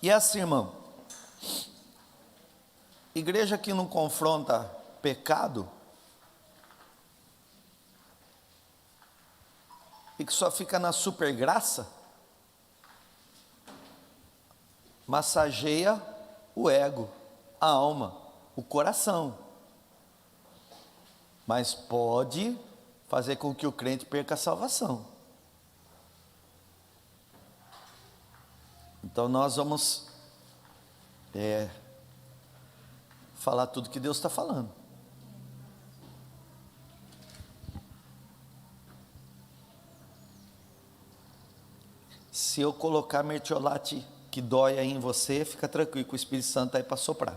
E é assim, irmão, igreja que não confronta pecado, e que só fica na super graça, massageia o ego, a alma, o coração, mas pode fazer com que o crente perca a salvação. Então nós vamos falar tudo que Deus está falando. Se eu colocar mertiolate que dói aí em você, fica tranquilo, que o Espírito Santo está aí para soprar.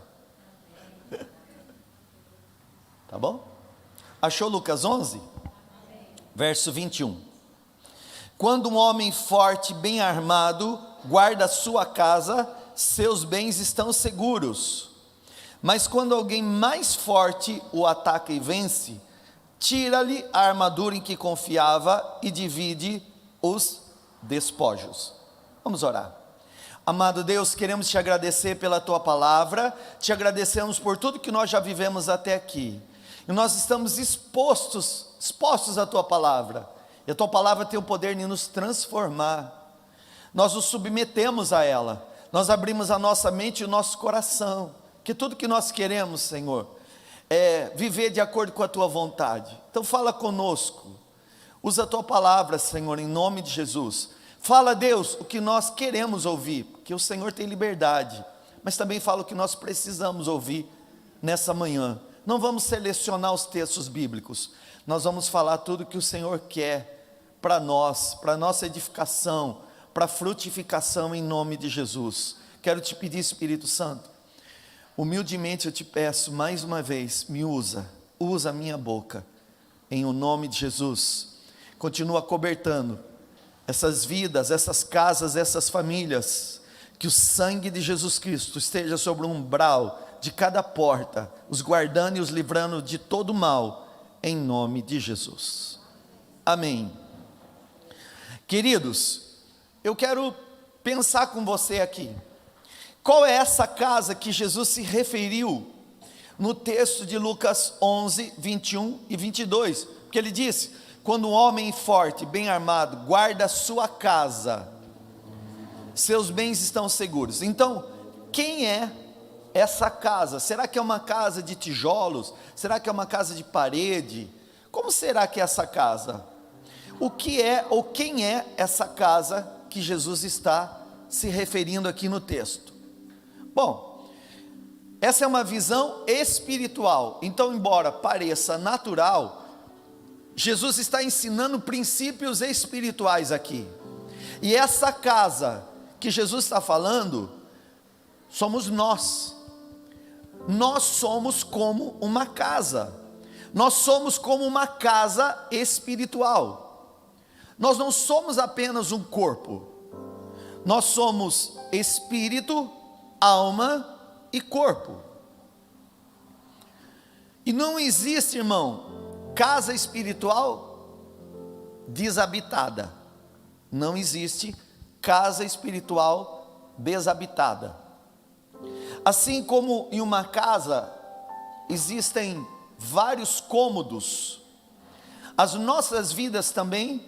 Tá bom? Achou Lucas 11? Verso 21. Quando um homem forte, bem armado, guarda sua casa, seus bens estão seguros. Mas quando alguém mais forte o ataca e vence, tira-lhe a armadura em que confiava e divide os despojos. Vamos orar. Amado Deus, queremos te agradecer pela tua palavra, te agradecemos por tudo que nós já vivemos até aqui, e nós estamos expostos à tua palavra, e a tua palavra tem o poder de nos transformar. Nós nos submetemos a ela, nós abrimos a nossa mente e o nosso coração, que tudo que nós queremos, Senhor, é viver de acordo com a tua vontade. Então fala conosco, usa a tua palavra, Senhor, em nome de Jesus. Fala, Deus, o que nós queremos ouvir, porque o Senhor tem liberdade, mas também fala o que nós precisamos ouvir nessa manhã. Não vamos selecionar os textos bíblicos, nós vamos falar tudo o que o Senhor quer para nós, para nossa edificação, para frutificação em nome de Jesus. Quero te pedir, Espírito Santo, humildemente eu te peço mais uma vez, me usa a minha boca, em o nome de Jesus. Continua cobertando essas vidas, essas casas, essas famílias, que o sangue de Jesus Cristo esteja sobre o umbral de cada porta, os guardando e os livrando de todo mal, em nome de Jesus, amém. Queridos, eu quero pensar com você aqui, qual é essa casa que Jesus se referiu no texto de Lucas 11, 21 e 22, porque ele disse: quando um homem forte, bem armado, guarda a sua casa, seus bens estão seguros. Então, quem é essa casa? Será que é uma casa de tijolos? Será que é uma casa de parede? Como será que é essa casa? O que é ou quem é essa casa que Jesus está se referindo aqui no texto? Bom, essa é uma visão espiritual. Então, embora pareça natural, Jesus está ensinando princípios espirituais aqui. E essa casa que Jesus está falando, somos nós. Nós somos como uma casa. Nós somos como uma casa espiritual. Nós não somos apenas um corpo. Nós somos espírito, alma e corpo. E não existe, irmão, casa espiritual desabitada. Não existe casa espiritual desabitada. Assim como em uma casa existem vários cômodos, as nossas vidas também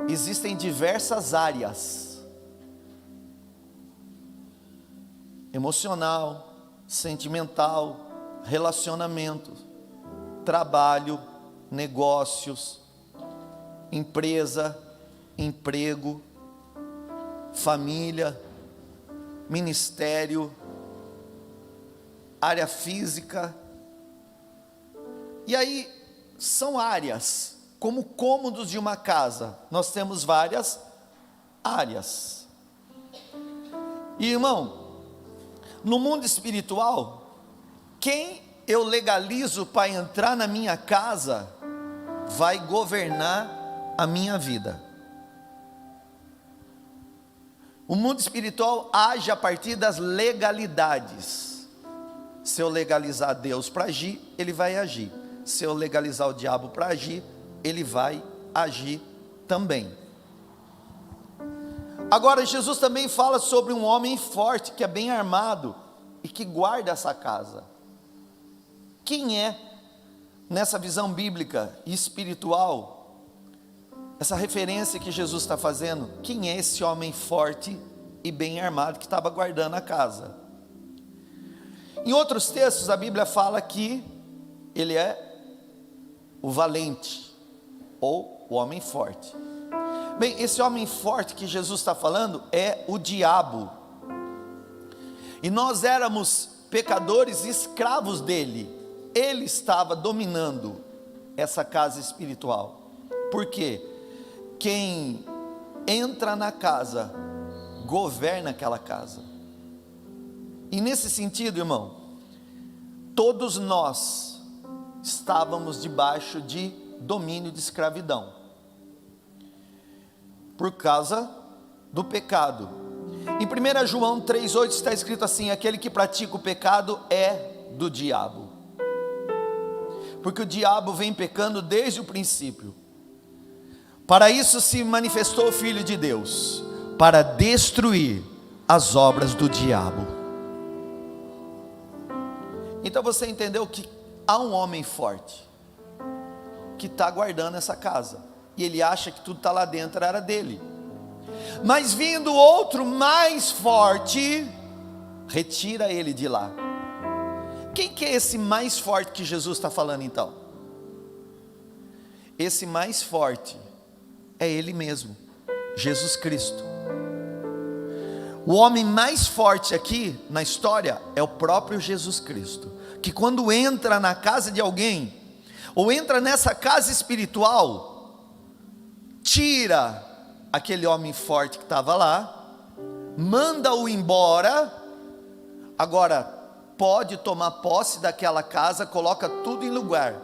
existem diversas áreas: emocional, sentimental, relacionamento, trabalho, negócios, empresa, emprego, família, ministério, área física. E aí são áreas, como cômodos de uma casa, nós temos várias áreas. E irmão, no mundo espiritual, quem eu legalizo para entrar na minha casa, vai governar a minha vida. O mundo espiritual age a partir das legalidades. Se eu legalizar Deus para agir, Ele vai agir. Se eu legalizar o diabo para agir, ele vai agir também. Agora, Jesus também fala sobre um homem forte, que é bem armado, e que guarda essa casa. Quem é, nessa visão bíblica e espiritual, essa referência que Jesus está fazendo, quem é esse homem forte e bem armado que estava guardando a casa? Em outros textos a Bíblia fala que ele é o valente, ou o homem forte. Bem, esse homem forte que Jesus está falando é o diabo, e nós éramos pecadores e escravos dele. Ele estava dominando essa casa espiritual. Por quê? Quem entra na casa, governa aquela casa. E nesse sentido, irmão, todos nós estávamos debaixo de domínio de escravidão, por causa do pecado. Em 1 João 3,8 está escrito assim: aquele que pratica o pecado é do diabo, porque o diabo vem pecando desde o princípio. Para isso se manifestou o Filho de Deus, para destruir as obras do diabo. Então você entendeu que há um homem forte que está guardando essa casa, e ele acha que tudo está lá dentro era dele. Mas vindo outro mais forte, retira ele de lá. Quem que é esse mais forte que Jesus está falando então? Esse mais forte é ele mesmo, Jesus Cristo. O homem mais forte aqui na história é o próprio Jesus Cristo, que quando entra na casa de alguém, ou entra nessa casa espiritual, tira aquele homem forte que estava lá, manda-o embora. Agora pode tomar posse daquela casa, coloca tudo em lugar,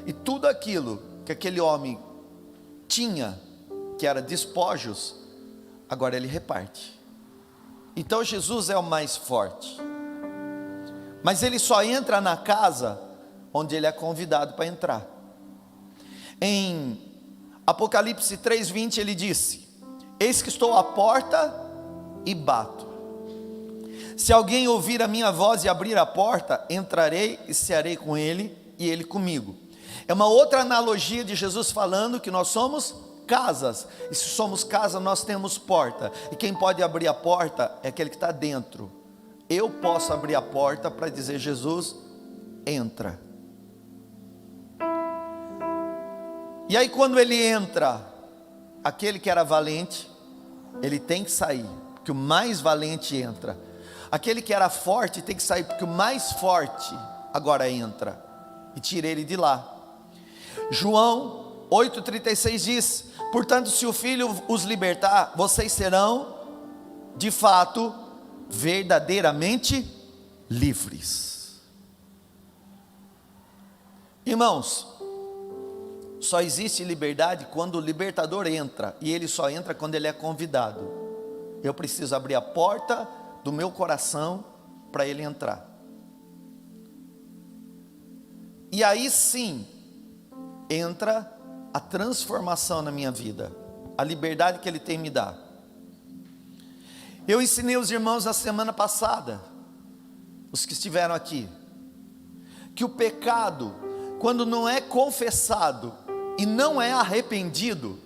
e tudo aquilo que aquele homem tinha, que era despojos, agora ele reparte. Então Jesus é o mais forte, mas ele só entra na casa onde ele é convidado para entrar. Em Apocalipse 3:20 ele disse: eis que estou à porta e bato. Se alguém ouvir a minha voz e abrir a porta, entrarei e cearei com ele e ele comigo. É uma outra analogia de Jesus falando que nós somos casas, e se somos casa, nós temos porta, e quem pode abrir a porta é aquele que está dentro. Eu posso abrir a porta para dizer: Jesus, entra. E aí quando ele entra, aquele que era valente, ele tem que sair, porque o mais valente entra. Aquele que era forte tem que sair, porque o mais forte agora entra, e tira ele de lá. João 8,36 diz: portanto, se o Filho os libertar, vocês serão, de fato, verdadeiramente livres. Irmãos, só existe liberdade quando o libertador entra, e ele só entra quando ele é convidado. Eu preciso abrir a porta do meu coração para ele entrar. E aí sim, entra a transformação na minha vida, a liberdade que ele tem me dá. Eu ensinei os irmãos na semana passada, os que estiveram aqui, que o pecado, quando não é confessado e não é arrependido,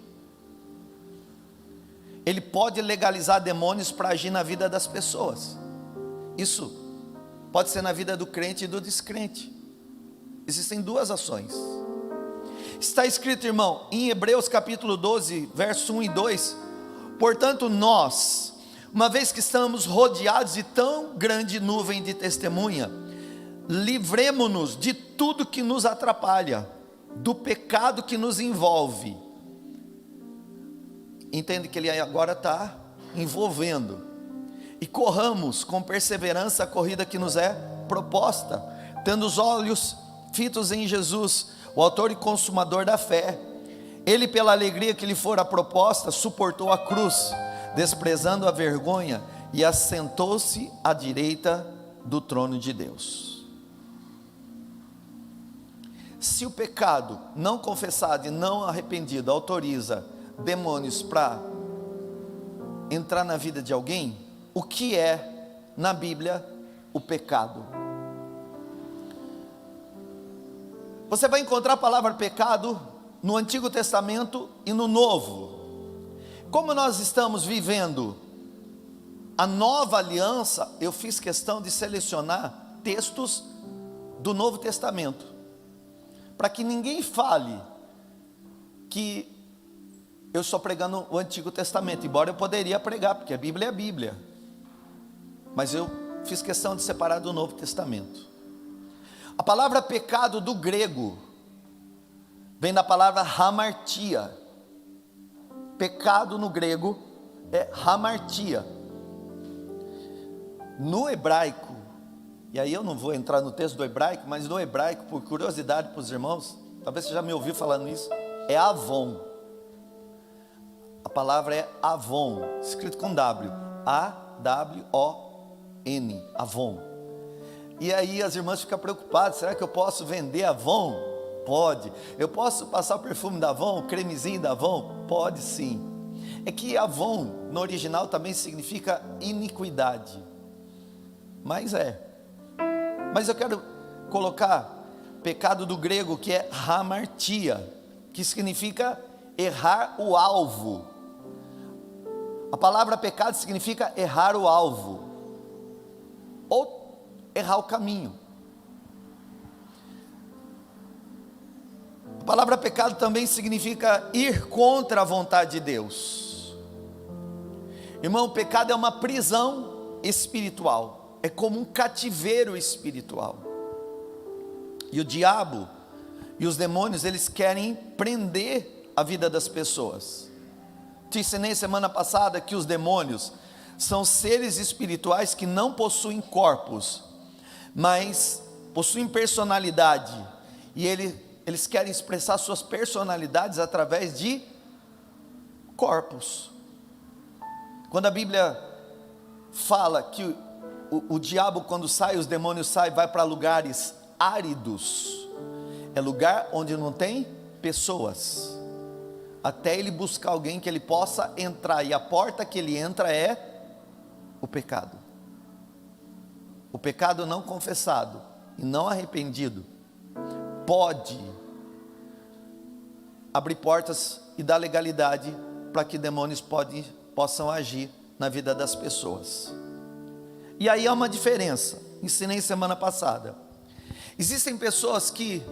ele pode legalizar demônios para agir na vida das pessoas. Isso pode ser na vida do crente e do descrente. Existem duas ações. Está escrito, irmão, em Hebreus capítulo 12, verso 1 e 2: portanto nós, uma vez que estamos rodeados de tão grande nuvem de testemunha, livremo-nos de tudo que nos atrapalha, do pecado que nos envolve. Entende que ele agora está envolvendo, e corramos com perseverança a corrida que nos é proposta, tendo os olhos fitos em Jesus, o autor e consumador da fé. Ele, pela alegria que lhe fora proposta, suportou a cruz, desprezando a vergonha, e assentou-se à direita do trono de Deus. Se o pecado não confessado e não arrependido autoriza demônios para entrar na vida de alguém, o que é, na Bíblia, o pecado. Você vai encontrar a palavra pecado no Antigo Testamento e no Novo. Como nós estamos vivendo a nova aliança, eu fiz questão de selecionar textos do Novo Testamento, para que ninguém fale que eu estou pregando o Antigo Testamento, embora eu poderia pregar, porque a Bíblia é a Bíblia, mas eu fiz questão de separar do Novo Testamento. A palavra pecado do grego vem da palavra hamartia. Pecado no grego é hamartia. No hebraico, e aí eu não vou entrar no texto do hebraico, mas no hebraico, por curiosidade para os irmãos, talvez você já me ouviu falando isso, é avon. A palavra é avon, escrito com W, A-W-O-N, avon. E aí as irmãs ficam preocupadas, será que eu posso vender avon? Pode. Eu posso passar o perfume da Avon, o cremezinho da Avon? Pode sim. É que Avon, no original, também significa iniquidade. Mas eu quero colocar pecado do grego, que é hamartia, que significa errar o alvo. A palavra pecado significa errar o alvo, ou errar o caminho. A palavra pecado também significa ir contra a vontade de Deus. Irmão, o pecado é uma prisão espiritual, é como um cativeiro espiritual. E o diabo e os demônios, eles querem prender a vida das pessoas. Te ensinei semana passada que os demônios são seres espirituais que não possuem corpos, mas possuem personalidade, e eles querem expressar suas personalidades através de corpos. Quando a Bíblia fala que o diabo, quando sai, os demônios saem, vai para lugares áridos, é lugar onde não tem pessoas, até ele buscar alguém que ele possa entrar, e a porta que ele entra é o pecado. O pecado não confessado e não arrependido pode abrir portas e dar legalidade para que demônios possam agir na vida das pessoas. E aí há uma diferença, ensinei semana passada. Existem pessoas que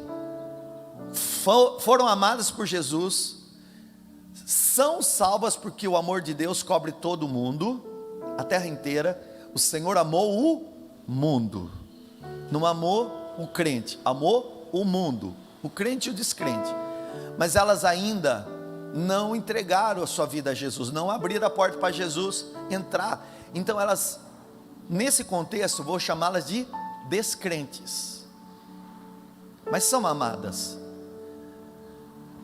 foram amadas por Jesus, são salvas porque o amor de Deus cobre todo mundo, a terra inteira. O Senhor amou o mundo, não amou o crente, amou o mundo, o crente e o descrente. Mas elas ainda não entregaram a sua vida a Jesus, não abriram a porta para Jesus entrar. Então elas, nesse contexto, vou chamá-las de descrentes, mas são amadas.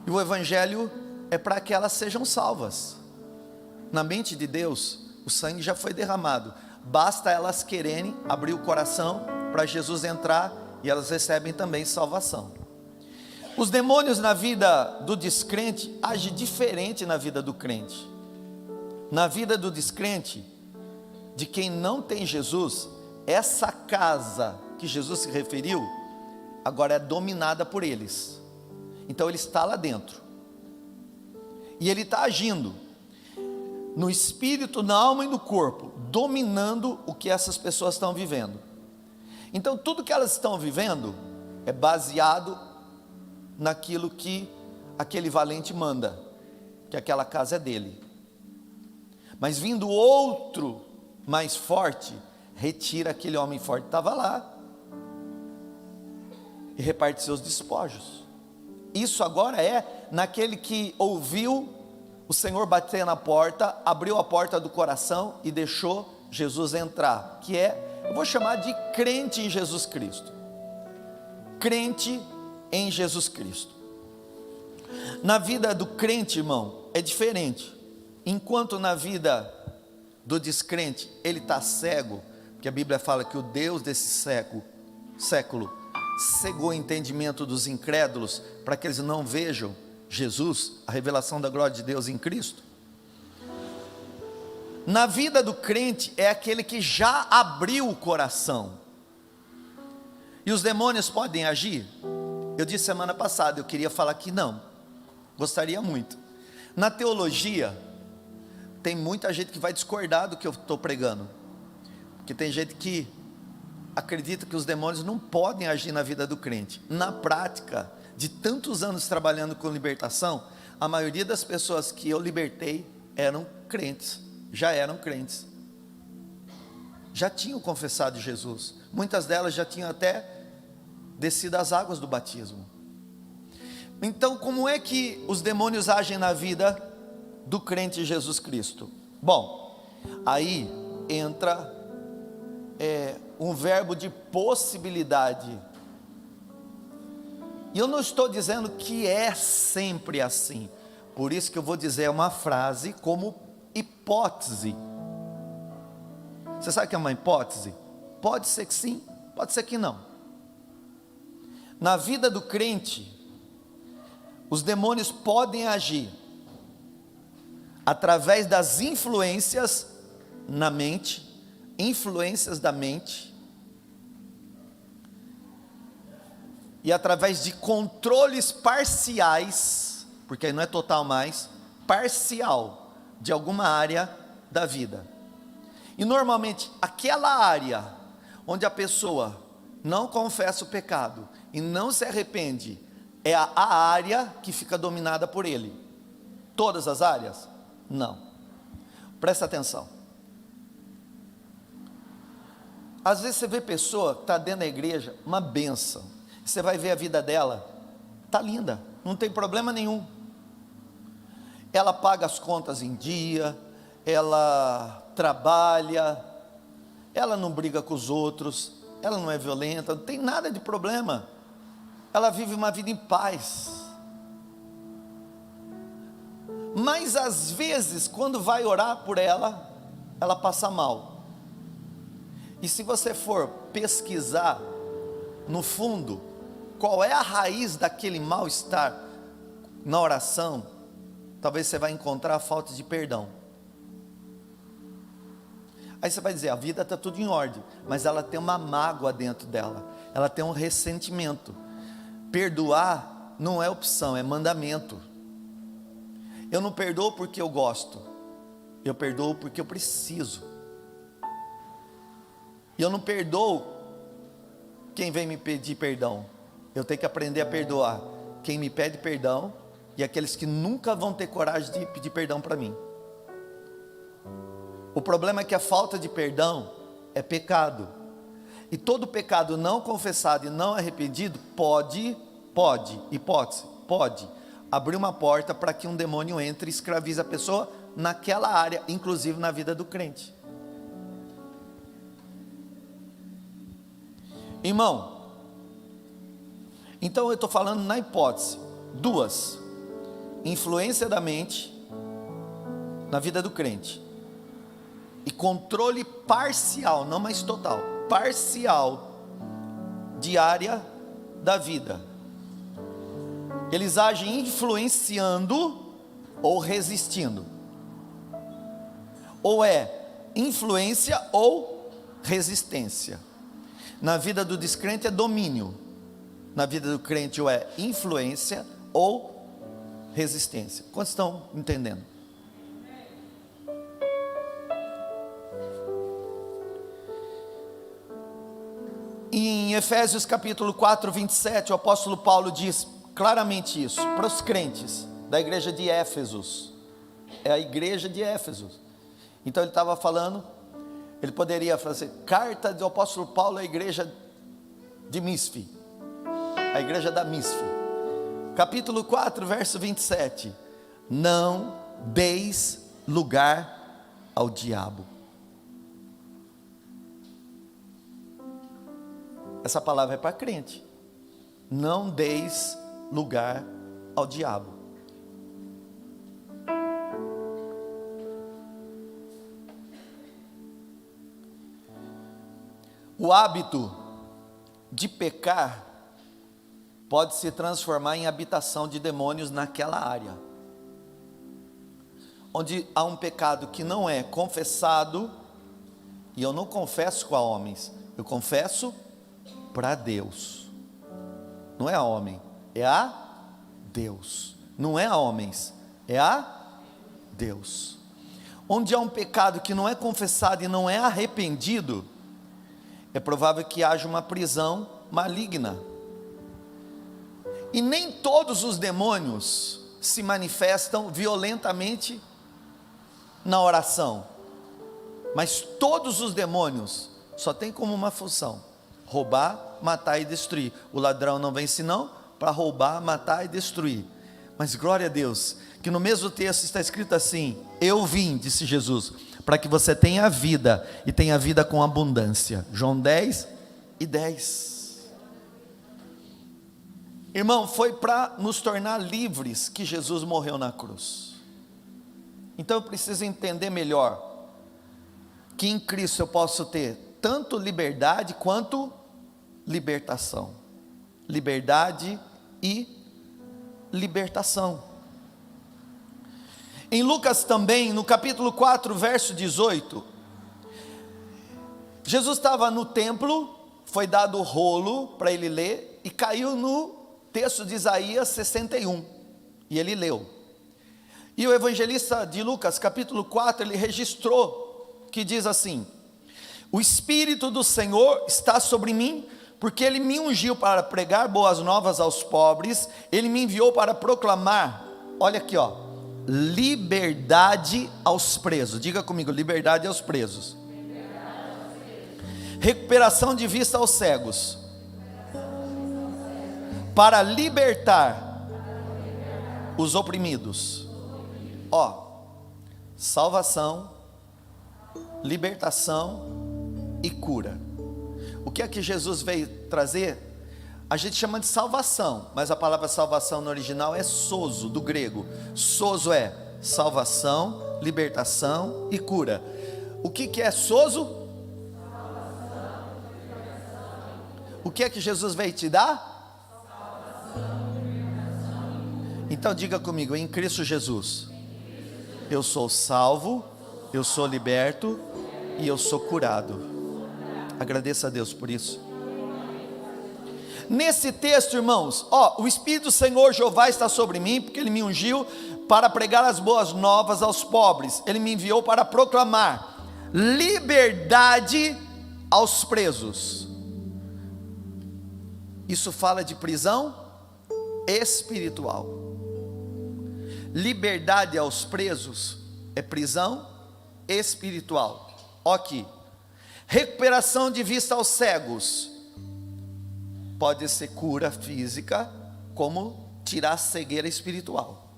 E o Evangelho é para que elas sejam salvas. Na mente de Deus, o sangue já foi derramado, basta elas quererem abrir o coração para Jesus entrar, e elas recebem também salvação. Os demônios na vida do descrente agem diferente na vida do crente. Na vida do descrente, de quem não tem Jesus, essa casa que Jesus se referiu, agora é dominada por eles. Então ele está lá dentro, e ele está agindo no espírito, na alma e no corpo, dominando o que essas pessoas estão vivendo. Então tudo que elas estão vivendo é baseado naquilo que aquele valente manda, que aquela casa é dele. Mas vindo outro mais forte, retira aquele homem forte que estava lá e reparte seus despojos. Isso agora é naquele que ouviu o Senhor bater na porta, abriu a porta do coração e deixou Jesus entrar, que é, eu vou chamar de crente em Jesus Cristo. Crente em Jesus Cristo. Na vida do crente, irmão, é diferente. Enquanto na vida do descrente, ele está cego, porque a Bíblia fala que o Deus desse século cegou o entendimento dos incrédulos, para que eles não vejam Jesus, a revelação da glória de Deus em Cristo. Na vida do crente é aquele que já abriu o coração. E os demônios podem agir? Eu disse semana passada, eu queria falar que não. Gostaria muito. Na teologia, tem muita gente que vai discordar do que eu estou pregando. Porque tem gente que acredita que os demônios não podem agir na vida do crente. Na prática, de tantos anos trabalhando com libertação, a maioria das pessoas que eu libertei eram crentes, já eram crentes. Já tinham confessado Jesus. Muitas delas já tinham até descido as águas do batismo. Então, como é que os demônios agem na vida do crente em Jesus Cristo? Bom, aí entra um verbo de possibilidade. E eu não estou dizendo que é sempre assim. Por isso que eu vou dizer uma frase como hipótese. Você sabe o que é uma hipótese? Pode ser que sim, pode ser que não. Na vida do crente, os demônios podem agir através das influências na mente, influências da mente, e através de controles parciais, porque aí não é total mais, parcial, de alguma área da vida. E normalmente aquela área onde a pessoa não confessa o pecado e não se arrepende, é a área que fica dominada por ele. Todas as áreas? Não. Presta atenção. Às vezes você vê pessoa que está dentro da igreja, uma bênção. Você vai ver a vida dela, está linda, não tem problema nenhum. Ela paga as contas em dia, ela trabalha, ela não briga com os outros, ela não é violenta, não tem nada de problema. Ela vive uma vida em paz. Mas às vezes, quando vai orar por ela, ela passa mal. E se você for pesquisar no fundo, qual é a raiz daquele mal-estar na oração, talvez você vai encontrar a falta de perdão. Aí você vai dizer, a vida está tudo em ordem, mas ela tem uma mágoa dentro dela, ela tem um ressentimento. Perdoar não é opção, é mandamento. Eu não perdoo porque eu gosto, eu perdoo porque eu preciso. E eu não perdoo quem vem me pedir perdão, eu tenho que aprender a perdoar quem me pede perdão e aqueles que nunca vão ter coragem de pedir perdão para mim. O problema é que a falta de perdão é pecado, e todo pecado não confessado e não arrependido pode abrir uma porta para que um demônio entre e escravize a pessoa naquela área, inclusive na vida do crente. Irmão, então eu estou falando na hipótese, duas: influência da mente na vida do crente, e controle parcial, não mais total, parcial, de área da vida. Eles agem influenciando ou resistindo. Ou é influência ou resistência. Na vida do descrente é domínio. Na vida do crente ou é influência ou resistência. Quantos estão entendendo? Em Efésios capítulo 4, 27, o apóstolo Paulo diz claramente isso para os crentes da igreja de Éfesos. É a igreja de Éfesos. Então ele estava falando, ele poderia falar assim, carta do apóstolo Paulo à igreja de Misfi, a igreja da Misfi. Capítulo 4, verso 27. Não deis lugar ao diabo. Essa palavra é para crente. Não deis lugar ao diabo. O hábito de pecar pode se transformar em habitação de demônios naquela área. onde há um pecado que não é confessado, e eu não confesso com a homens, eu confesso para Deus, não é a homem, é a Deus, não é a homens, é a Deus. Onde há um pecado que não é confessado e não é arrependido, é provável que haja uma prisão maligna. E nem todos os demônios se manifestam violentamente na oração, mas todos os demônios só têm como uma função: roubar, matar e destruir. O ladrão não vem senão para roubar, matar e destruir. Mas glória a Deus, que no mesmo texto está escrito assim: eu vim, disse Jesus, para que você tenha vida, e tenha vida com abundância. João 10:10. Irmão, foi para nos tornar livres que Jesus morreu na cruz. Então eu preciso entender melhor que em Cristo eu posso ter tanto liberdade quanto libertação. Liberdade e libertação. Em Lucas também, no capítulo 4, verso 18, Jesus estava no templo, foi dado o rolo para ele ler, e caiu no texto de Isaías 61, e ele leu. E o evangelista de Lucas, capítulo 4, ele registrou, que diz assim: o Espírito do Senhor está sobre mim, porque Ele me ungiu para pregar boas novas aos pobres, Ele me enviou para proclamar, olha aqui ó, liberdade aos presos. Diga comigo: liberdade aos presos. Recuperação de vista aos cegos, para libertar os oprimidos. Ó, salvação, libertação e cura. O que é que Jesus veio trazer? A gente chama de salvação, mas a palavra salvação no original é sozo, do grego. Sozo é salvação, libertação e cura. O que é sozo? O que é que Jesus veio te dar? Então diga comigo: em Cristo Jesus, eu sou salvo, eu sou liberto e eu sou curado. Agradeça a Deus por isso. Nesse texto, irmãos, ó, o Espírito do Senhor Jeová está sobre mim, porque Ele me ungiu para pregar as boas novas aos pobres. Ele me enviou para proclamar liberdade aos presos. Isso fala de prisão espiritual. Liberdade aos presos é prisão espiritual. Ó aqui. Recuperação de vista aos cegos pode ser cura física, como tirar a cegueira espiritual.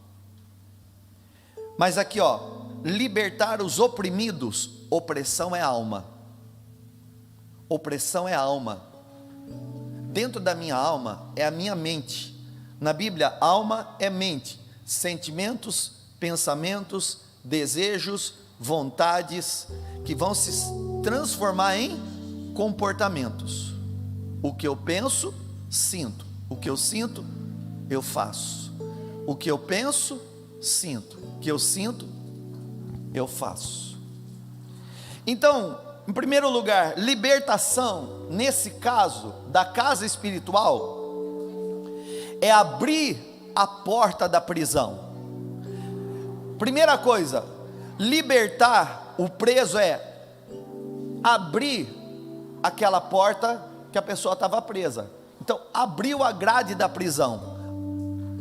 Mas aqui ó, libertar os oprimidos. Opressão é alma. Opressão é alma. Dentro da minha alma é a minha mente. Na Bíblia, alma é mente, sentimentos, pensamentos, desejos, vontades, que vão se transformar em comportamentos. O que eu penso, sinto. O que eu sinto, eu faço. O que eu penso, sinto. O que eu sinto, eu faço. Então, em primeiro lugar, libertação, nesse caso, da casa espiritual, é abrir a porta da prisão. Primeira coisa, libertar o preso é abrir aquela porta que a pessoa estava presa. Então, abriu a grade da prisão.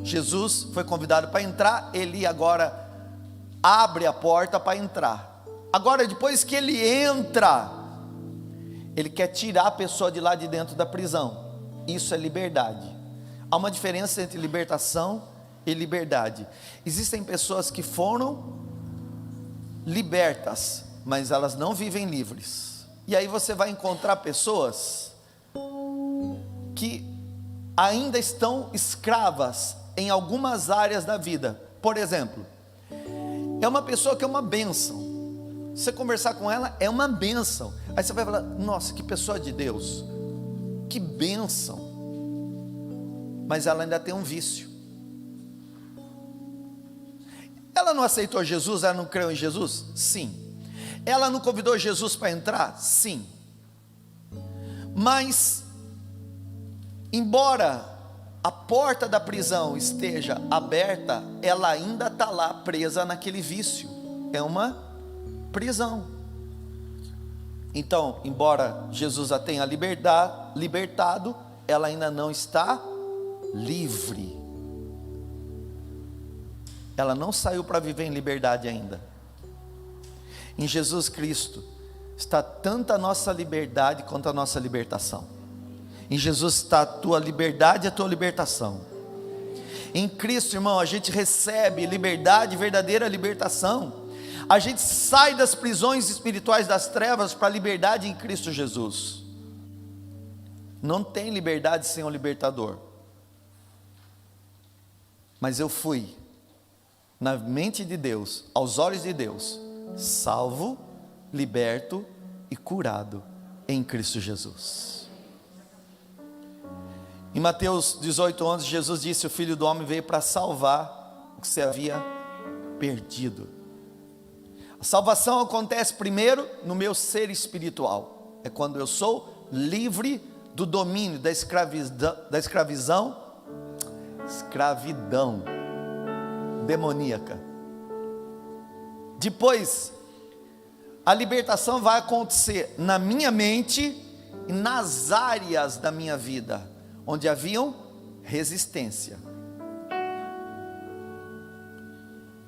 Jesus foi convidado para entrar, ele agora abre a porta para entrar. Agora, depois que ele entra, ele quer tirar a pessoa de lá de dentro da prisão. Isso é liberdade. Há uma diferença entre libertação e liberdade. Existem pessoas que foram libertas, mas elas não vivem livres. E aí você vai encontrar pessoas que ainda estão escravas em algumas áreas da vida. Por exemplo, é uma pessoa que é uma bênção. Você conversar com ela é uma bênção. Aí você vai falar: nossa, que pessoa de Deus, que bênção. Mas ela ainda tem um vício. Ela Ela não aceitou Jesus, ela não creu em Jesus? Sim. Ela não convidou Jesus para entrar? Sim. Mas, embora a porta da prisão esteja aberta, ela ainda está lá presa naquele vício. É uma prisão. Então, embora Jesus a tenha libertado, ela ainda não está livre. Ela não saiu para viver em liberdade ainda. Em Jesus Cristo está tanto a nossa liberdade quanto a nossa libertação. Em Jesus está a tua liberdade e a tua libertação. Em Cristo, irmão, a gente recebe liberdade, verdadeira libertação. A gente sai das prisões espirituais das trevas para a liberdade em Cristo Jesus. Não tem liberdade sem o libertador. Mas eu fui, na mente de Deus, aos olhos de Deus, salvo, liberto e curado em Cristo Jesus. Em Mateus 18:11, Jesus disse: o Filho do Homem veio para salvar o que se havia perdido. A salvação acontece primeiro no meu ser espiritual. É quando eu sou livre do domínio, da escravidão demoníaca. Depois, a libertação vai acontecer na minha mente e nas áreas da minha vida onde haviam resistência.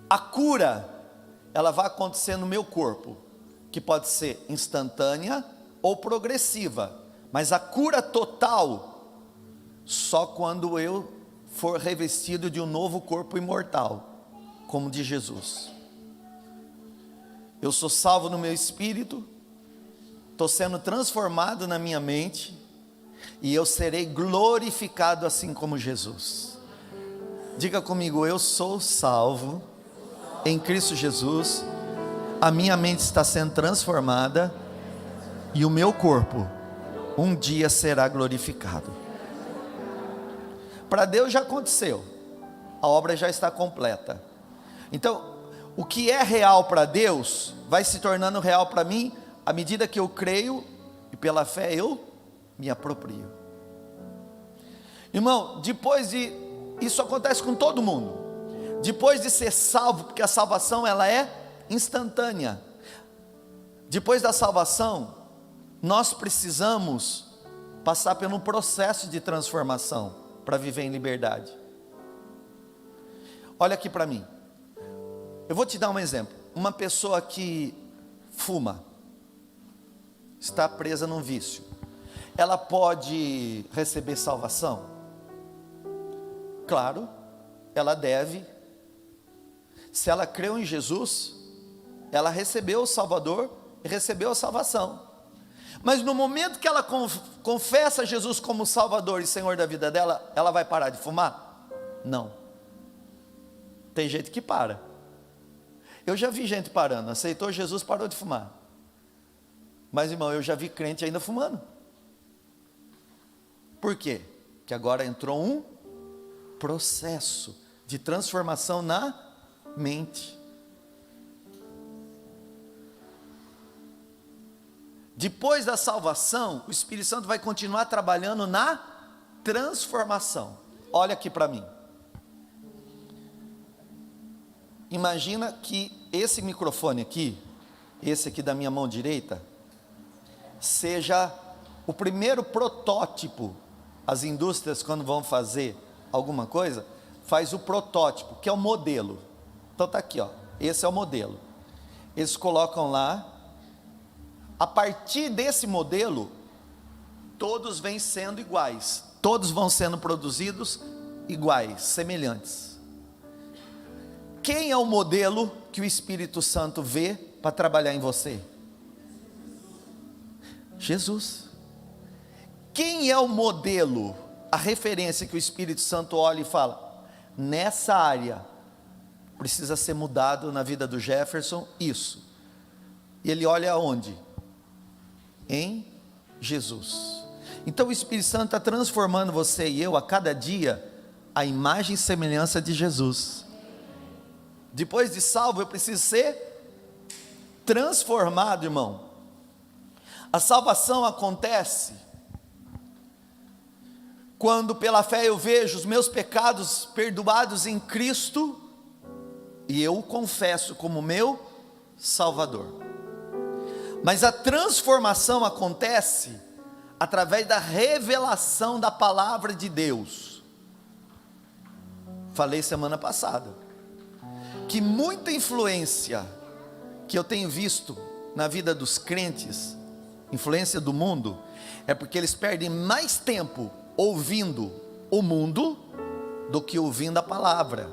A cura, ela vai acontecer no meu corpo, que pode ser instantânea ou progressiva, mas a cura total só quando eu for revestido de um novo corpo imortal, como de Jesus. Eu sou salvo no meu espírito, estou sendo transformado na minha mente, e eu serei glorificado assim como Jesus. Diga comigo: eu sou salvo em Cristo Jesus, a minha mente está sendo transformada, e o meu corpo um dia será glorificado. Para Deus já aconteceu, a obra já está completa. Então, o que é real para Deus vai se tornando real para mim à medida que eu creio e pela fé eu me aproprio. Irmão, isso acontece com todo mundo. Depois de ser salvo, porque a salvação ela é instantânea. Depois da salvação, nós precisamos passar por um processo de transformação para viver em liberdade. Olha aqui para mim. Eu vou te dar um exemplo. Uma pessoa que fuma, está presa num vício, ela pode receber salvação? Claro, ela deve. Se ela creu em Jesus, ela recebeu o Salvador e recebeu a salvação. Mas no momento que ela confessa Jesus como Salvador e Senhor da vida dela, ela vai parar de fumar? Não. Tem gente que para. Eu já vi gente parando, aceitou Jesus, parou de fumar. Mas, irmão, eu já vi crente ainda fumando. Por quê? Porque agora entrou um processo de transformação na mente. Depois da salvação, o Espírito Santo vai continuar trabalhando na transformação. Olha aqui para mim. Imagina que esse microfone aqui, esse aqui da minha mão direita, seja o primeiro protótipo. As indústrias, quando vão fazer alguma coisa, faz o protótipo, que é o modelo. Então está aqui, ó, esse é o modelo. Eles colocam lá. A partir desse modelo, todos vêm sendo iguais, todos vão sendo produzidos iguais, semelhantes. Quem é o modelo que o Espírito Santo vê para trabalhar em você? Jesus. Quem é o modelo, a referência que o Espírito Santo olha e fala: nessa área precisa ser mudado na vida do Jefferson, isso. E ele olha aonde? Em Jesus. Então o Espírito Santo está transformando você e eu a cada dia a imagem e semelhança de Jesus. Depois de salvo, eu preciso ser transformado, irmão. A salvação acontece quando pela fé eu vejo os meus pecados perdoados em Cristo e eu o confesso como meu Salvador. Mas a transformação acontece através da revelação da palavra de Deus. Falei semana passada que muita influência que eu tenho visto na vida dos crentes, influência do mundo, é porque eles perdem mais tempo ouvindo o mundo do que ouvindo a palavra.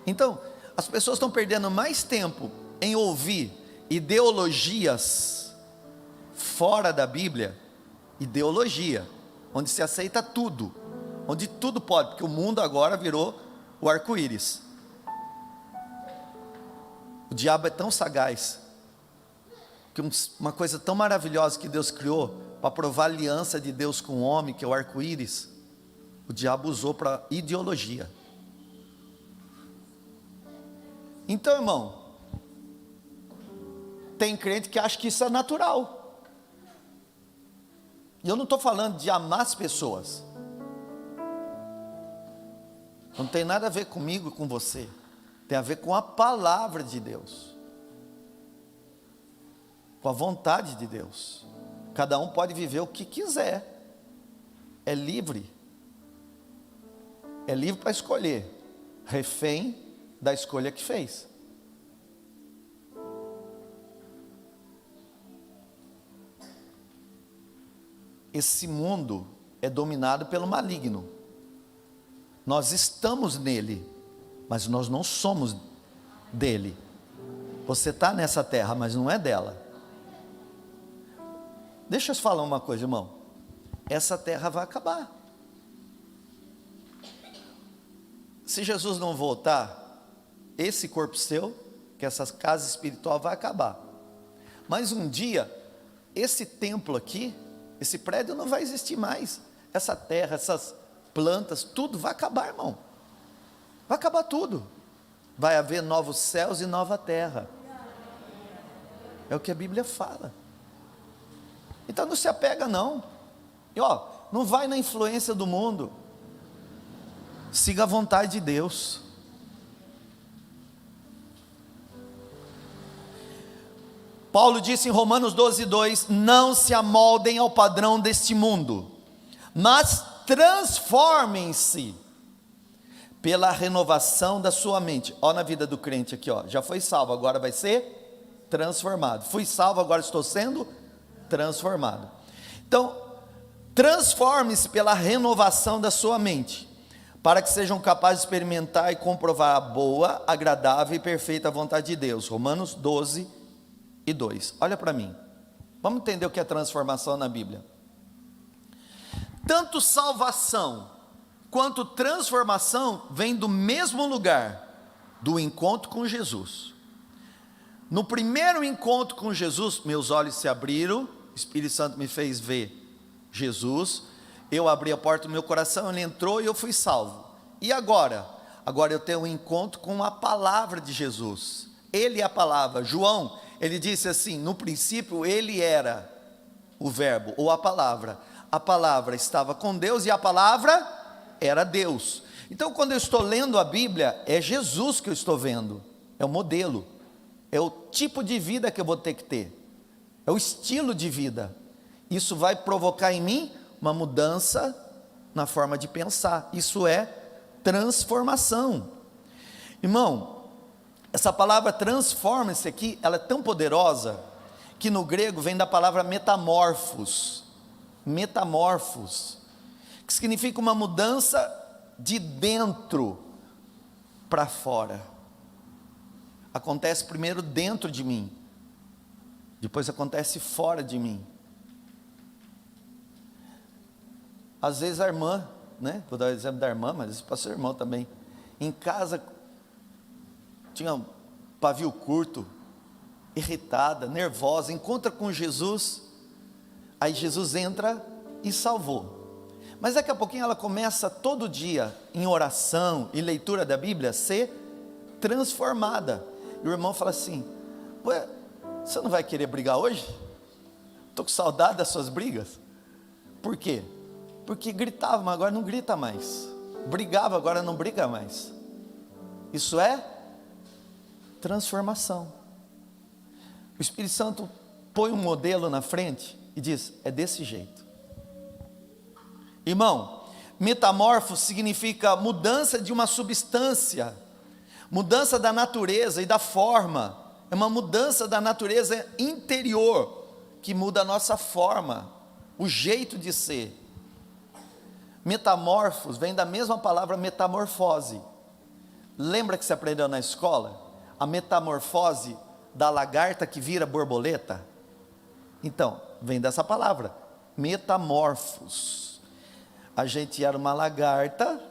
Então, as pessoas estão perdendo mais tempo em ouvir ideologias fora da Bíblia, ideologia, onde se aceita tudo, onde tudo pode, porque o mundo agora virou o arco-íris. O diabo é tão sagaz, que uma coisa tão maravilhosa que Deus criou, para provar a aliança de Deus com o homem, que é o arco-íris, o diabo usou para ideologia. Então, irmão, tem crente que acha que isso é natural. E eu não estou falando de amar as pessoas. Não tem nada a ver comigo e com você. Tem a ver com a palavra de Deus, com a vontade de Deus. Cada um pode viver o que quiser. É livre. É livre para escolher. Refém da escolha que fez. Esse mundo é dominado pelo maligno. Nós estamos nele, mas nós não somos dele. Você está nessa terra, mas não é dela. Deixa eu te falar uma coisa, irmão. Essa terra vai acabar. Se Jesus não voltar, esse corpo seu, que essa casa espiritual vai acabar. Mas um dia, esse templo aqui, esse prédio não vai existir mais. Essa terra, essas plantas, tudo vai acabar, irmão. Vai acabar tudo. Vai haver novos céus e nova terra. É o que a Bíblia fala. Então não se apega não. E não vai na influência do mundo. Siga a vontade de Deus. Paulo disse em Romanos 12:2: não se amoldem ao padrão deste mundo, mas transformem-se pela renovação da sua mente. Na vida do crente aqui, já foi salvo, agora vai ser transformado. Fui salvo, agora estou sendo transformado. Então, transforme-se pela renovação da sua mente, para que sejam capazes de experimentar e comprovar a boa, agradável e perfeita vontade de Deus. Romanos 12:2. Olha para mim. Vamos entender o que é transformação na Bíblia. Tanto salvação quanto transformação vem do mesmo lugar, do encontro com Jesus. No primeiro encontro com Jesus, meus olhos se abriram, o Espírito Santo me fez ver Jesus, eu abri a porta do meu coração, ele entrou e eu fui salvo. E agora? Agora eu tenho um encontro com a palavra de Jesus. Ele é a palavra. João, ele disse assim: no princípio ele era o verbo, ou a palavra. A palavra estava com Deus e a palavra era Deus. Então quando eu estou lendo a Bíblia, é Jesus que eu estou vendo. É o modelo, é o tipo de vida que eu vou ter que ter, é o estilo de vida. Isso vai provocar em mim uma mudança na forma de pensar. Isso é transformação. Irmão, essa palavra transforma-se aqui, ela é tão poderosa, que no grego vem da palavra metamorfos, que significa uma mudança de dentro para fora. Acontece primeiro dentro de mim, depois acontece fora de mim. Às vezes a irmã, vou dar o exemplo da irmã, mas isso para ser irmão também, em casa tinha um pavio curto, irritada, nervosa, encontra com Jesus, aí Jesus entra e salvou. Mas daqui a pouquinho ela começa todo dia, em oração e leitura da Bíblia, a ser transformada. E o irmão fala assim: ué, você não vai querer brigar hoje? Estou com saudade das suas brigas. Por quê? Porque gritava, mas agora não grita mais. Brigava, agora não briga mais. Isso é transformação. O Espírito Santo põe um modelo na frente e diz: é desse jeito. Irmão, metamorfo significa mudança de uma substância, mudança da natureza e da forma. É uma mudança da natureza interior que muda a nossa forma, o jeito de ser. Metamorfos vem da mesma palavra metamorfose. Lembra que você aprendeu na escola? A metamorfose da lagarta que vira borboleta? Então, vem dessa palavra, metamorfos. A gente era uma lagarta,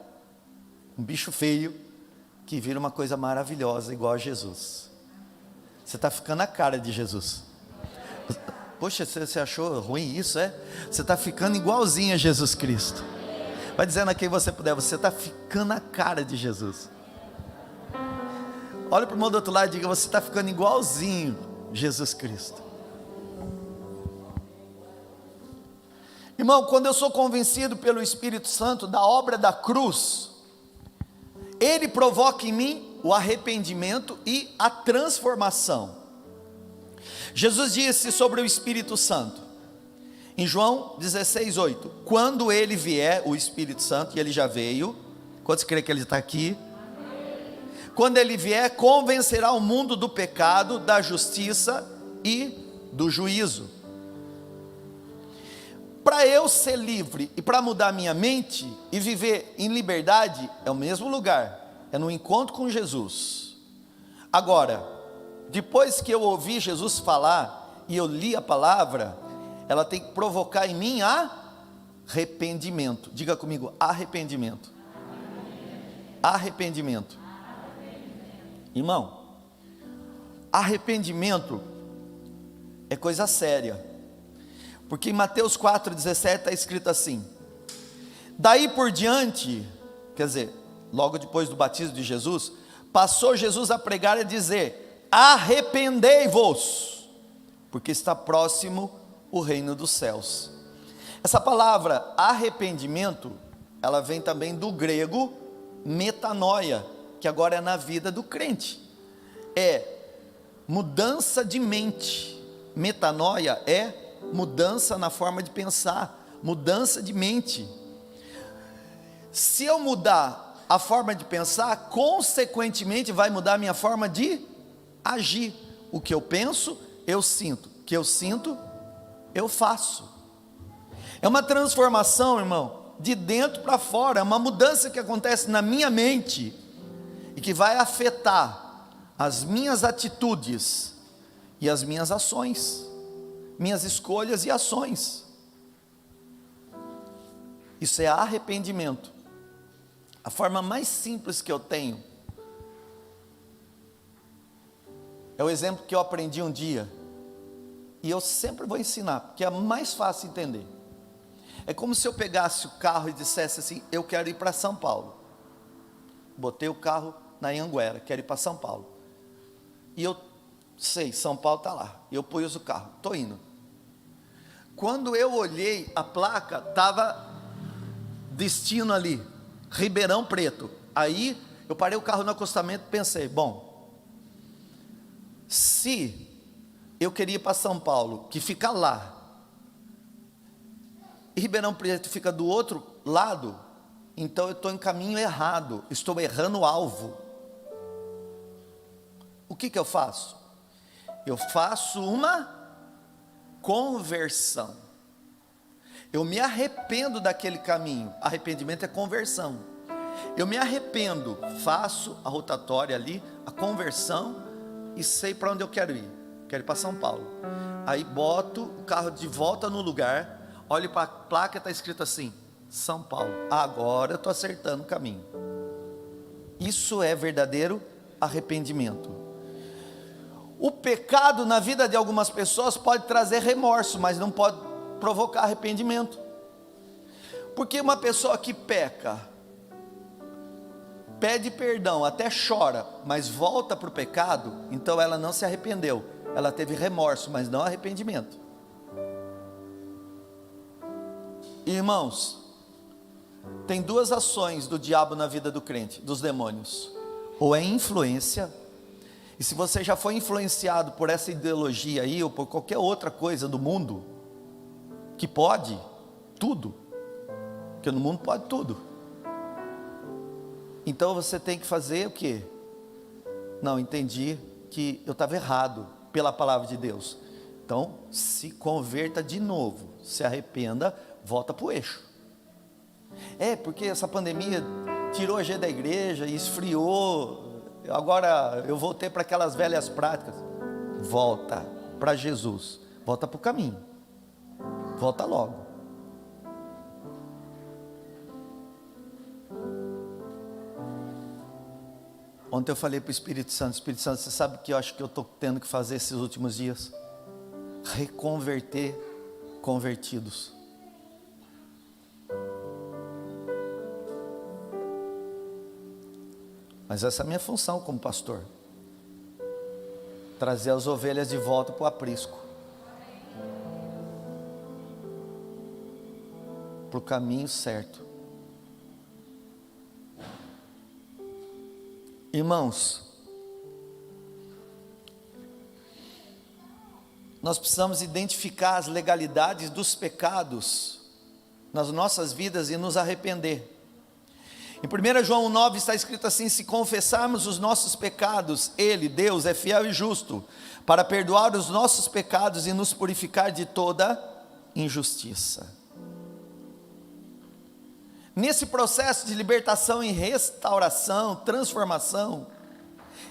um bicho feio, que vira uma coisa maravilhosa, igual a Jesus. Você está ficando a cara de Jesus. Poxa, você achou ruim isso, é? Você está ficando igualzinho a Jesus Cristo. Vai dizendo a quem você puder: você está ficando a cara de Jesus. Olha para o irmão do outro lado e diga: você está ficando igualzinho Jesus Cristo. Irmão, quando eu sou convencido pelo Espírito Santo da obra da cruz, Ele provoca em mim o arrependimento e a transformação. Jesus disse sobre o Espírito Santo, em João 16:8, quando Ele vier, o Espírito Santo, e Ele já veio, quantos creem que Ele está aqui? Quando Ele vier, convencerá o mundo do pecado, da justiça e do juízo. Para eu ser livre e para mudar minha mente e viver em liberdade, é o mesmo lugar, é no encontro com Jesus. Agora, depois que eu ouvi Jesus falar e eu li a palavra, ela tem que provocar em mim arrependimento. Diga comigo: arrependimento. Arrependimento. Irmão, arrependimento é coisa séria. Porque em Mateus 4,17 está escrito assim: daí por diante, quer dizer, logo depois do batismo de Jesus, passou Jesus a pregar e a dizer: arrependei-vos, porque está próximo o reino dos céus. Essa palavra arrependimento, ela vem também do grego metanoia, que agora é na vida do crente, é mudança de mente. Metanoia é mudança na forma de pensar, mudança de mente. Se eu mudar a forma de pensar, consequentemente vai mudar a minha forma de agir. O que eu penso, eu sinto. O que eu sinto, eu faço. É uma transformação, irmão, de dentro para fora. É uma mudança que acontece na minha mente e que vai afetar as minhas atitudes e as minhas ações, minhas escolhas e ações. Isso é arrependimento. A forma mais simples que eu tenho é o exemplo que eu aprendi um dia, e eu sempre vou ensinar, porque é mais fácil entender. É como se eu pegasse o carro e dissesse assim: eu quero ir para São Paulo. Botei o carro na Anhanguera, quero ir para São Paulo. E eu sei, São Paulo está lá. Eu pus o carro, estou indo. Quando eu olhei a placa, estava destino ali, Ribeirão Preto. Aí eu parei o carro no acostamento e pensei: bom, se eu queria ir para São Paulo, que fica lá, e Ribeirão Preto fica do outro lado, então eu estou em caminho errado, estou errando o alvo. O que eu faço? Eu faço uma conversão. Eu me arrependo daquele caminho. Arrependimento é conversão. Eu me arrependo, faço a rotatória ali, a conversão, e sei para onde eu quero ir. Quero ir para São Paulo. Aí boto o carro de volta no lugar, olho para a placa, está escrito assim: São Paulo. Agora eu estou acertando o caminho. Isso é verdadeiro arrependimento. O pecado na vida de algumas pessoas pode trazer remorso, mas não pode provocar arrependimento. Porque uma pessoa que peca pede perdão, até chora, mas volta para o pecado, então ela não se arrependeu, ela teve remorso, mas não arrependimento. Irmãos, tem duas ações do diabo na vida do crente, dos demônios: ou é influência, e se você já foi influenciado por essa ideologia aí, ou por qualquer outra coisa do mundo, que pode tudo, porque no mundo pode tudo, então você tem que fazer o quê? Não, entendi que eu estava errado pela palavra de Deus, então se converta de novo, se arrependa, volta para o eixo. Porque essa pandemia tirou a gente da igreja, esfriou, agora eu voltei para aquelas velhas práticas. Volta para Jesus, volta para o caminho, volta logo. Ontem eu falei para o Espírito Santo: Espírito Santo, você sabe o que eu acho que eu estou tendo que fazer esses últimos dias? Reconverter convertidos. Mas essa é a minha função como pastor, trazer as ovelhas de volta para o aprisco, para o caminho certo. Irmãos, nós precisamos identificar as legalidades dos pecados nas nossas vidas e nos arrepender. Em 1 João 9 está escrito assim: se confessarmos os nossos pecados, Ele, Deus, é fiel e justo para perdoar os nossos pecados e nos purificar de toda injustiça. Nesse processo de libertação e restauração, transformação,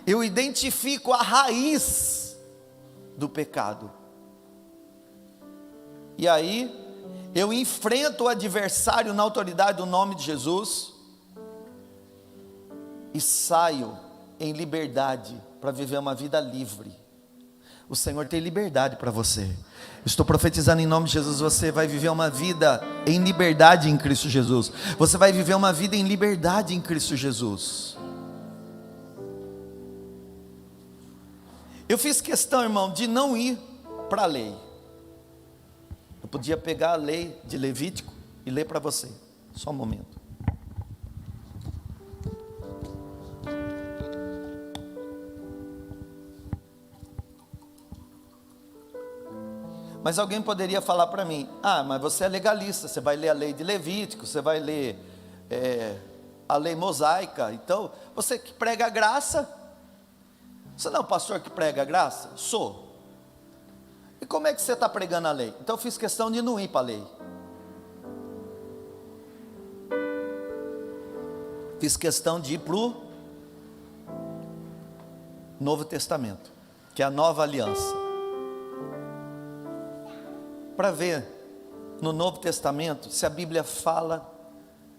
eu identifico a raiz do pecado. E aí, eu enfrento o adversário na autoridade do nome de Jesus e saio em liberdade para viver uma vida livre. O Senhor tem liberdade para você. Estou profetizando em nome de Jesus, você vai viver uma vida em liberdade em Cristo Jesus. Você vai viver uma vida em liberdade em Cristo Jesus. Eu fiz questão, irmão, de não ir para a lei. Eu podia pegar a lei de Levítico e ler para você. Só um momento. Mas alguém poderia falar para mim: mas você é legalista, você vai ler a lei de Levítico, você vai ler a lei mosaica, então você que prega a graça. Você não é o pastor que prega a graça? Sou. E como é que você está pregando a lei? Então eu fiz questão de não ir para a lei. Fiz questão de ir para o Novo Testamento, que é a nova aliança, para ver no Novo Testamento se a Bíblia fala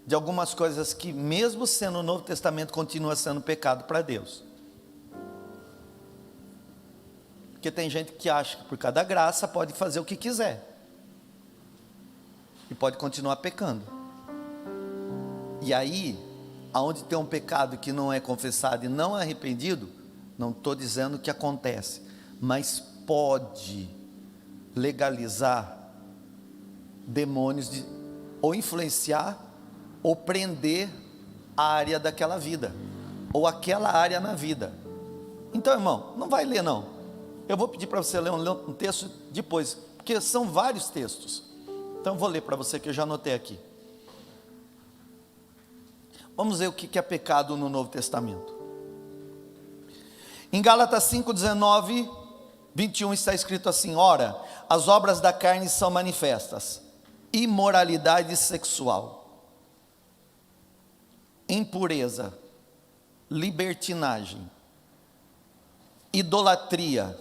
de algumas coisas que, mesmo sendo no Novo Testamento, continua sendo pecado para Deus. Porque tem gente que acha que por causa da graça pode fazer o que quiser e pode continuar pecando. E aí, aonde tem um pecado que não é confessado e não é arrependido, não estou dizendo que acontece, mas pode legalizar demônios ou influenciar ou prender a área daquela vida, ou aquela área na vida. Então, irmão, não vai ler não. Eu vou pedir para você ler um texto depois, porque são vários textos. Então eu vou ler para você, que eu já anotei aqui. Vamos ver o que é pecado no Novo Testamento. Em Gálatas 5:19, 21 está escrito assim: ora, as obras da carne são manifestas: imoralidade sexual, impureza, libertinagem, idolatria,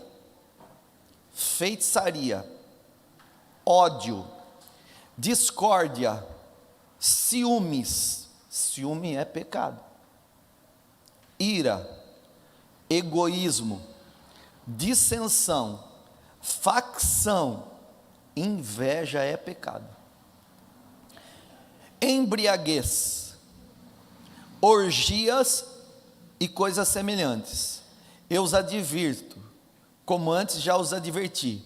feitiçaria, ódio, discórdia, ciúmes, ciúme é pecado, ira, egoísmo, dissensão, facção, inveja é pecado, embriaguez, orgias e coisas semelhantes. Eu os advirto, como antes já os adverti,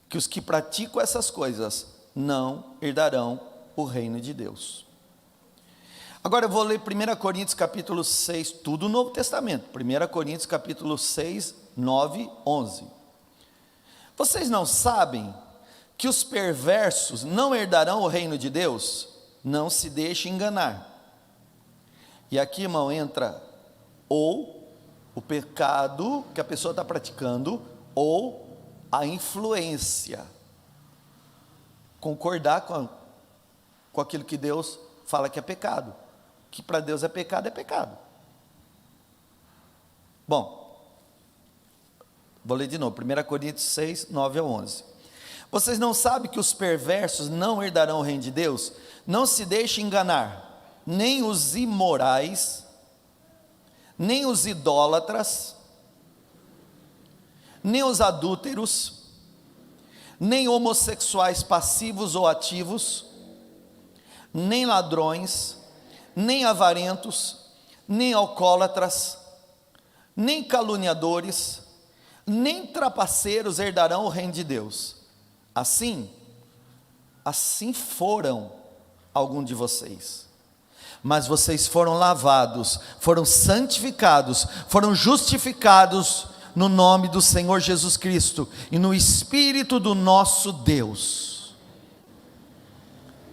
que os que praticam essas coisas não herdarão o reino de Deus. Agora eu vou ler 1 Coríntios capítulo 6, tudo o Novo Testamento. 1 Coríntios capítulo 6, 9, 11. Vocês não sabem que os perversos não herdarão o reino de Deus? Não se deixe enganar. E aqui, irmão, entra ou o pecado que a pessoa está praticando, ou a influência. Concordar com aquilo que Deus fala que é pecado. Que para Deus é pecado, é pecado. Bom, vou ler de novo, 1 Coríntios 6, 9 a 11. Vocês não sabem que os perversos não herdarão o reino de Deus? Não se deixe enganar, nem os imorais, nem os idólatras, nem os adúlteros, nem homossexuais passivos ou ativos, nem ladrões, nem avarentos, nem alcoólatras, nem caluniadores, nem trapaceiros herdarão o reino de Deus. Assim foram alguns de vocês. Mas vocês foram lavados, foram santificados, foram justificados no nome do Senhor Jesus Cristo e no Espírito do nosso Deus.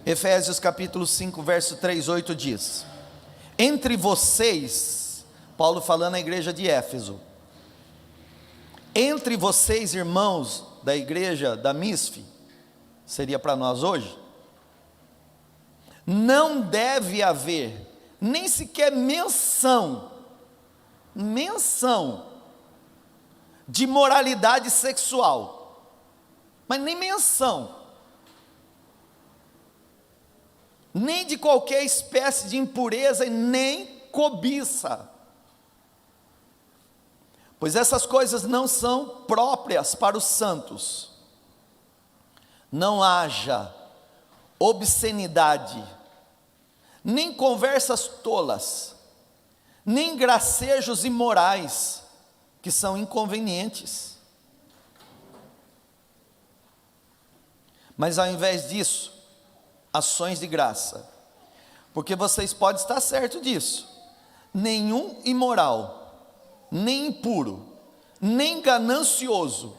Efésios capítulo 5, verso 3, 8 diz: entre vocês, Paulo falando à igreja de Éfeso, entre vocês, irmãos da igreja da MISF, seria para nós hoje, não deve haver nem sequer menção de moralidade sexual, mas nem menção, nem de qualquer espécie de impureza e nem cobiça, pois essas coisas não são próprias para os santos. Não haja obscenidade, nem conversas tolas, nem gracejos imorais, que são inconvenientes. Mas ao invés disso, ações de graça, porque vocês podem estar certos disso: nenhum imoral, nem impuro, nem ganancioso,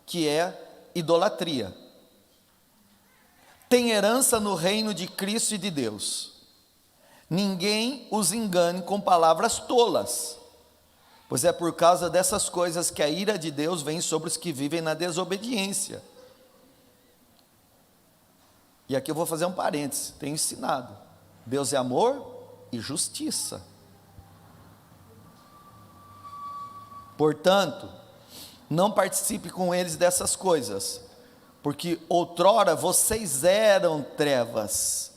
que é idolatria, tem herança no reino de Cristo e de Deus. Ninguém os engane com palavras tolas, pois é por causa dessas coisas que a ira de Deus vem sobre os que vivem na desobediência. E aqui eu vou fazer um parênteses, tenho ensinado: Deus é amor e justiça. Portanto, não participe com eles dessas coisas, porque outrora vocês eram trevas,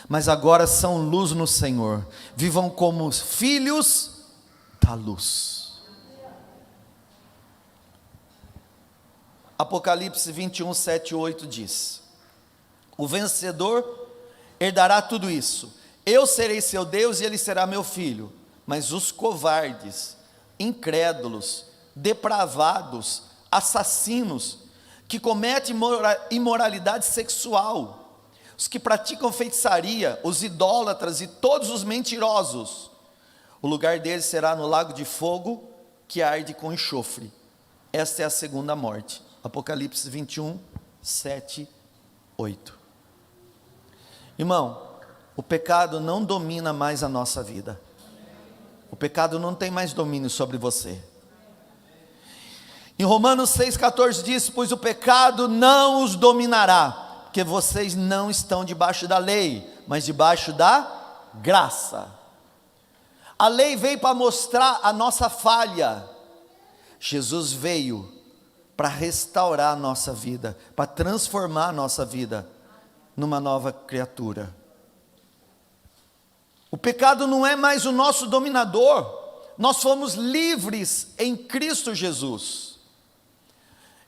mas agora são luz no Senhor. Vivam como filhos da luz. Apocalipse 21, 7 e 8 diz: o vencedor herdará tudo isso. Eu serei seu Deus e ele será meu filho. Mas os covardes, incrédulos, depravados, assassinos, que cometem imoralidade sexual, os que praticam feitiçaria, os idólatras e todos os mentirosos, o lugar deles será no lago de fogo que arde com enxofre. Esta é a segunda morte. Apocalipse 21, 7, 8. Irmão, o pecado não domina mais a nossa vida. O pecado não tem mais domínio sobre você. Em Romanos 6,14 diz: pois o pecado não os dominará, porque vocês não estão debaixo da lei, mas debaixo da graça. A lei veio para mostrar a nossa falha. Jesus veio para restaurar a nossa vida, para transformar a nossa vida numa nova criatura. O pecado não é mais o nosso dominador. Nós fomos livres em Cristo Jesus.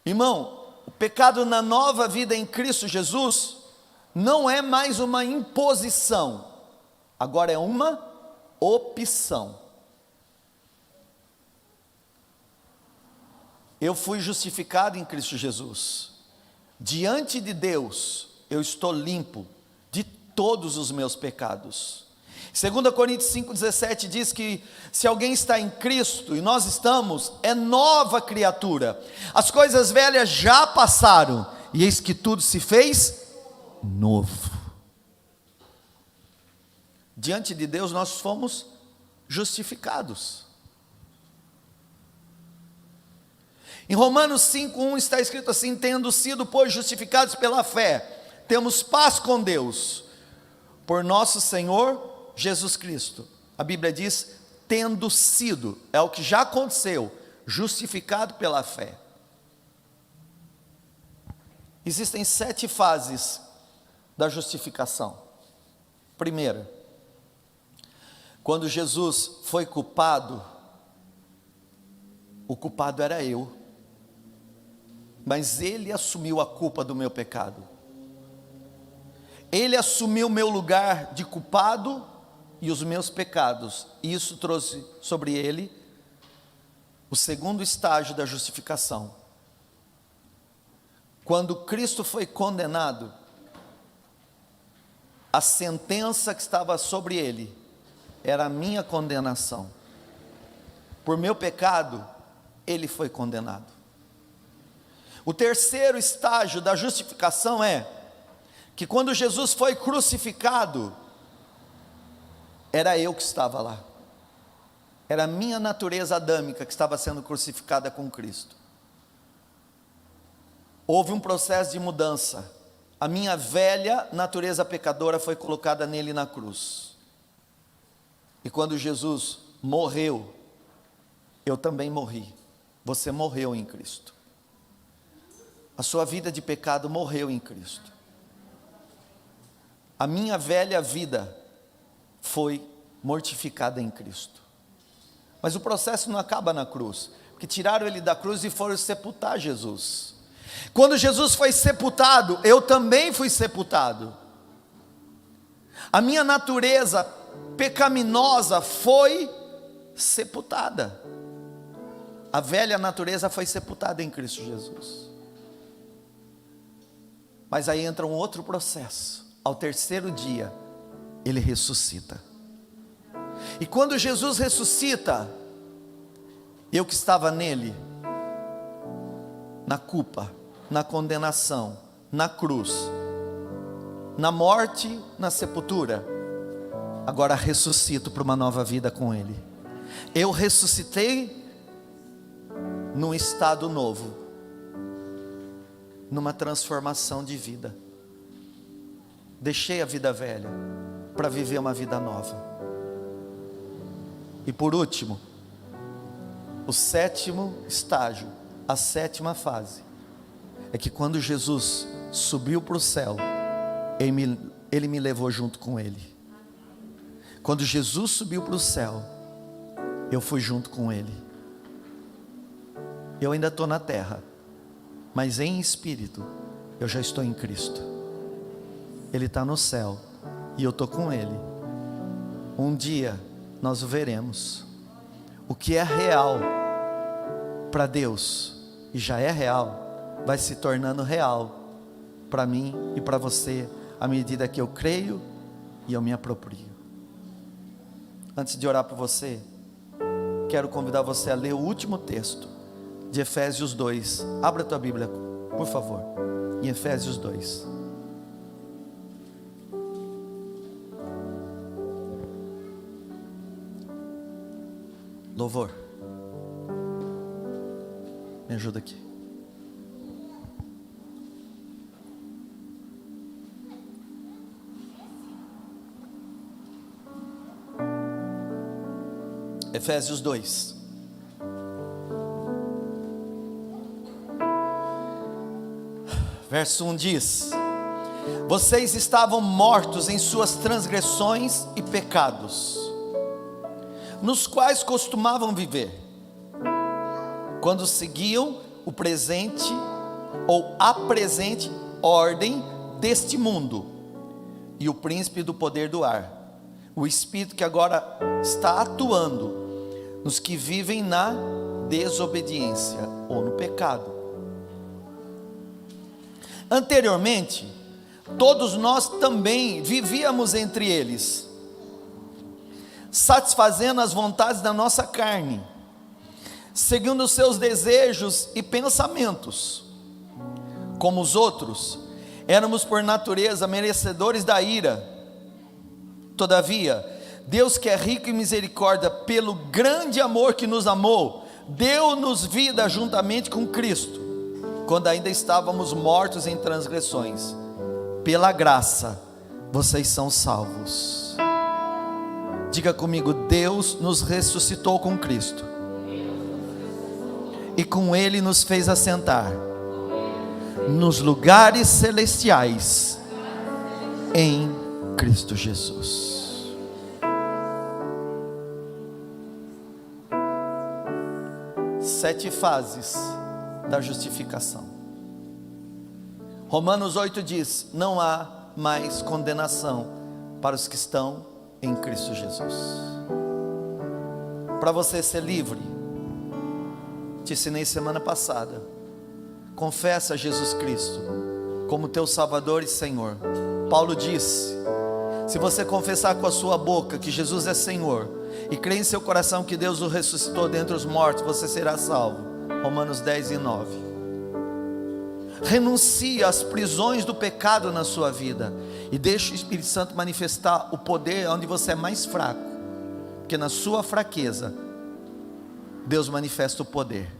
Irmão, o pecado na nova vida em Cristo Jesus não é mais uma imposição, agora é uma opção. Eu fui justificado em Cristo Jesus. Diante de Deus, eu estou limpo de todos os meus pecados. 2 Coríntios 5,17 diz que se alguém está em Cristo, e nós estamos, é nova criatura. As coisas velhas já passaram, e eis que tudo se fez novo. Diante de Deus nós fomos justificados. Em Romanos 5,1 está escrito assim: tendo sido, pois, justificados pela fé, temos paz com Deus, por nosso Senhor Jesus Cristo. A Bíblia diz, tendo sido, é o que já aconteceu, justificado pela fé. Existem 7 fases da justificação. Primeira, quando Jesus foi culpado, o culpado era eu, mas Ele assumiu a culpa do meu pecado. Ele assumiu o meu lugar de culpado e os meus pecados, e isso trouxe sobre Ele o segundo estágio da justificação. Quando Cristo foi condenado, a sentença que estava sobre Ele era a minha condenação. Por meu pecado, Ele foi condenado. O terceiro estágio da justificação é que quando Jesus foi crucificado, era eu que estava lá. Era a minha natureza adâmica que estava sendo crucificada com Cristo. Houve um processo de mudança. A minha velha natureza pecadora foi colocada nele na cruz. E quando Jesus morreu, eu também morri. Você morreu em Cristo. A sua vida de pecado morreu em Cristo. A minha velha vida foi mortificada em Cristo. Mas o processo não acaba na cruz, porque tiraram ele da cruz e foram sepultar Jesus. Quando Jesus foi sepultado, eu também fui sepultado. A minha natureza pecaminosa foi sepultada. A velha natureza foi sepultada em Cristo Jesus. Mas aí entra um outro processo. Ao terceiro dia, Ele ressuscita. E quando Jesus ressuscita, eu que estava nele, na culpa, na condenação, na cruz, na morte, na sepultura, agora ressuscito para uma nova vida com Ele. Eu ressuscitei num estado novo, numa transformação de vida. Deixei a vida velha para viver uma vida nova. E por último, o sétimo estágio, a sétima fase, é que quando Jesus subiu para o céu, Ele me levou junto com Ele. Quando Jesus subiu para o céu, eu fui junto com Ele. Eu ainda estou na terra, mas em espírito, eu já estou em Cristo. Ele está no céu, e eu estou com Ele. Um dia, nós o veremos. O que é real para Deus, e já é real, vai se tornando real para mim e para você, à medida que eu creio e eu me aproprio. Antes de orar por você, quero convidar você a ler o último texto de Efésios 2. Abra a tua Bíblia, por favor, em Efésios 2. Louvor, me ajuda aqui. Efésios 2. Verso 1 diz: vocês estavam mortos em suas transgressões e pecados, nos quais costumavam viver, quando seguiam o presente ou a presente ordem deste mundo e o príncipe do poder do ar, o Espírito que agora está atuando nos que vivem na desobediência ou no pecado. Anteriormente, todos nós também vivíamos entre eles, satisfazendo as vontades da nossa carne, seguindo os seus desejos e pensamentos. Como os outros, éramos por natureza merecedores da ira. Todavia, Deus, que é rico em misericórdia, pelo grande amor que nos amou, deu-nos vida juntamente com Cristo, quando ainda estávamos mortos em transgressões. Pela graça, vocês são salvos. Diga comigo: Deus nos ressuscitou com Cristo, e com Ele nos fez assentar nos lugares celestiais em Cristo Jesus. Sete fases da justificação. Romanos 8 diz: não há mais condenação para os que estão em Cristo Jesus. Para você ser livre, te ensinei semana passada, confessa Jesus Cristo como teu Salvador e Senhor. Paulo disse: se você confessar com a sua boca que Jesus é Senhor e crer em seu coração que Deus o ressuscitou dentre os mortos, você será salvo. Romanos 10:9. Renuncie às prisões do pecado na sua vida e deixe o Espírito Santo manifestar o poder onde você é mais fraco, porque na sua fraqueza Deus manifesta o poder.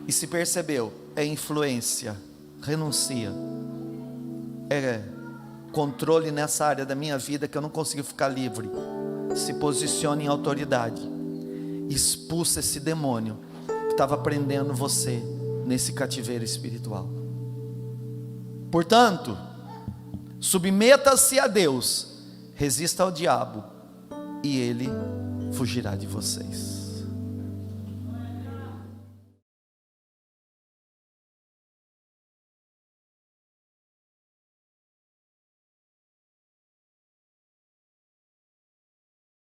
E se percebeu, é influência, renuncia, é controle nessa área da minha vida que eu não consigo ficar livre. Se posicione em autoridade, expulsa esse demônio que estava prendendo você nesse cativeiro espiritual. Portanto, submeta-se a Deus, resista ao diabo e ele fugirá de vocês.